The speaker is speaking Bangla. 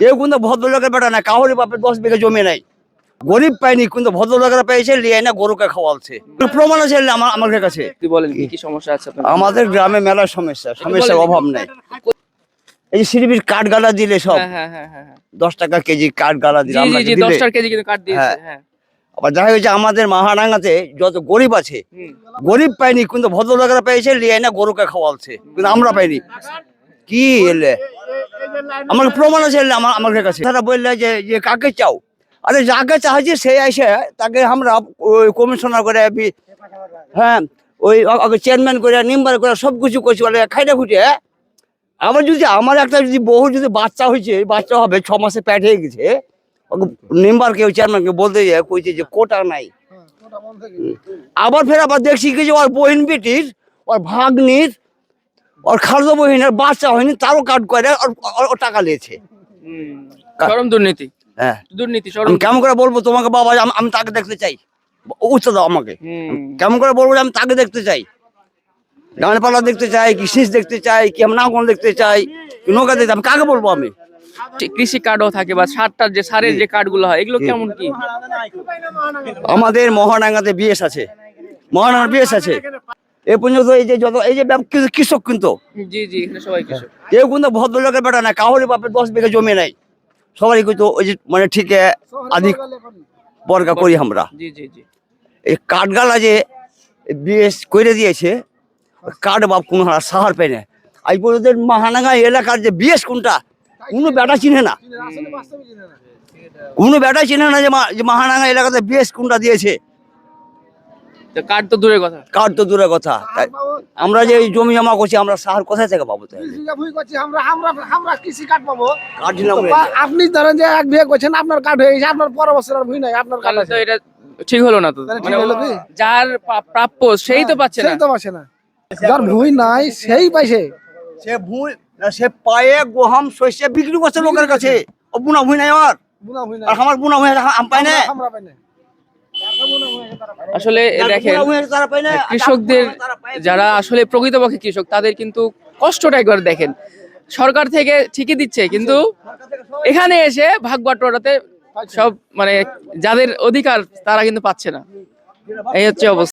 কেউ কিন্তু ভদ্রলোকের বেটা না, কাউরি বাপের 10 বিঘা জমি নাই, গরিব পায়নি, কিন্তু ভদ্রলোকেরা পেয়েছে, লিয়ে না গরুকে খাওয়াচ্ছে। প্রমাণ আছে আমাদের কাছে। বলেন কি কি সমস্যা আছে আপনার? আমাদের গ্রামে মেলা সমস্যার অভাব নাই। এই সিরিবির কাঠ গালা দিলে সব হ্যাঁ হ্যাঁ হ্যাঁ হ্যাঁ 10 টাকা কেজি কাঠ গালা দিলে, জি জি আমরা জি দিলে 10 টাকা কেজি কিন্তু কাট দিয়েছে। হ্যাঁ আবার দেখা গেছে আমাদের মাহারাঙ্গাতে যত গরিব আছে, গরিব পায়নি, কিন্তু ভদ্রলোকেরা পেয়েছে, লিয়ে না গরুকে খাওয়াচ্ছে, কিন্তু আমরা পাইনি। কি এলে আমাকে প্রমাণ আছে আমাদের কাছে। তারা বললে যে কাকে চাও, আরে যাকে চাইছি সে এসে তাকে আমরা ওই কমিশনার করে হ্যাঁ ওই চেয়ারম্যান করে মেম্বার করে সবকিছু করছি, বলে খাইটা খুঁটে। আবার যদি আমার একটা যদি বহু যদি বাচ্চা হয়েছে, বাচ্চা হবে 6 মাসে প্যাট হয়ে গেছে, মেম্বারকে চেয়ারম্যানকে বলতে যায় কইছে যে কোটা নাই। আবার আবার দেখছি কি যে ওর বহিন বেটির, ওর ভাগ্নির, ওর খালতো বহিনের বাচ্চা হয়নি, তারও কার্ড করে ওর টাকা নিয়েছে। চরম দুর্নীতি। হ্যাঁ দুর্নীতি চরম। আমি কেমন করে বলবো তোমাকে বাবা আমি তাকে দেখতে চাই, উত্তর দাও আমাকে। কেমন করে বলবো যে আমি তাকে দেখতে চাই, ডানপালা দেখতে চাই, কি শীষ দেখতে চাই, কি আমি নাগন দেখতে চাই, কি নৌকা দেখতে, আমি কাকে বলবো আমি? কৃষি কার্ডও থাকে বা সারটার যে সারের যে কার্ডগুলো হয় এগুলো কেমন কি? আমাদের মহারাঙ্গাতে বিএস আছে, মহারাঙ্গার বিএস আছে। এ পর্যন্ত এই যে যত এই যে কৃষক, কিন্তু জি জি এখানে সবাই কৃষক। কেউ কিন্তু ভদ্রলোকের বেটা না, কাউরি বাপের 10 বিঘা জমি নাই, সবারই কিন্তু ওই যে মানে ঠিক আধিক বর্গা করি আমরা। জি জি জি এই কাঠগালা যে বিএস করে দিয়েছে, কাঠ বাপ কোনো সাহার পায় না। এই পর্যন্ত মহারাঙ্গা এলাকার যে বিএস কোনটা কোনো বেটা চিনে না, কোনো বেটা চিনে না যে মহারাঙ্গা এলাকাতে বিএস কোনটা দিয়েছে। তো কার্ড তো দূরের কথা, কাঠ তো দূরের কথা, আমরা যে এই জমি জমা করছি, আমরা সাহার কোথায় থেকে পাবো? আমরা কৃষি কার্ড পাবো। কাঠ দিলাম আপনি ধরেন যে 1 বিঘা করছেন, আপনার কার্ড হয়ে গেছে, আপনার পরের বছর আর ভুই নাই, আপনার কার্ড তাহলে আছে। তো এটা ঠিক হলো না তো। তাহলে ঠিক মানে হলো কি? যার প্রাপ্য সেই তো পাচ্ছে না। সেই তো পাচ্ছে না, যার ভুই নাই সেই পাইছে। সে ভুই সে পায়ে গহম শস্য বিক্রি করছে লোকের কাছে, ও বুনা ভুই নাই আর বুনা ভুই নাই, আর আমার বুনা ভুই আম পাই না। আমরা পাই না। আসলে দেখেন বুনা ভুই তারা পাই না, কৃষকদের যারা আসলে প্রকৃতপক্ষে কৃষক তাদের কিন্তু কষ্টটা একবার দেখেন। সরকার থেকে ঠিকই দিচ্ছে, কিন্তু এখানে এসে ভাগ বাটোয়ারাতে সব মানে যাদের অধিকার তারা কিন্তু পাচ্ছে না। এই হচ্ছে অবস্থা।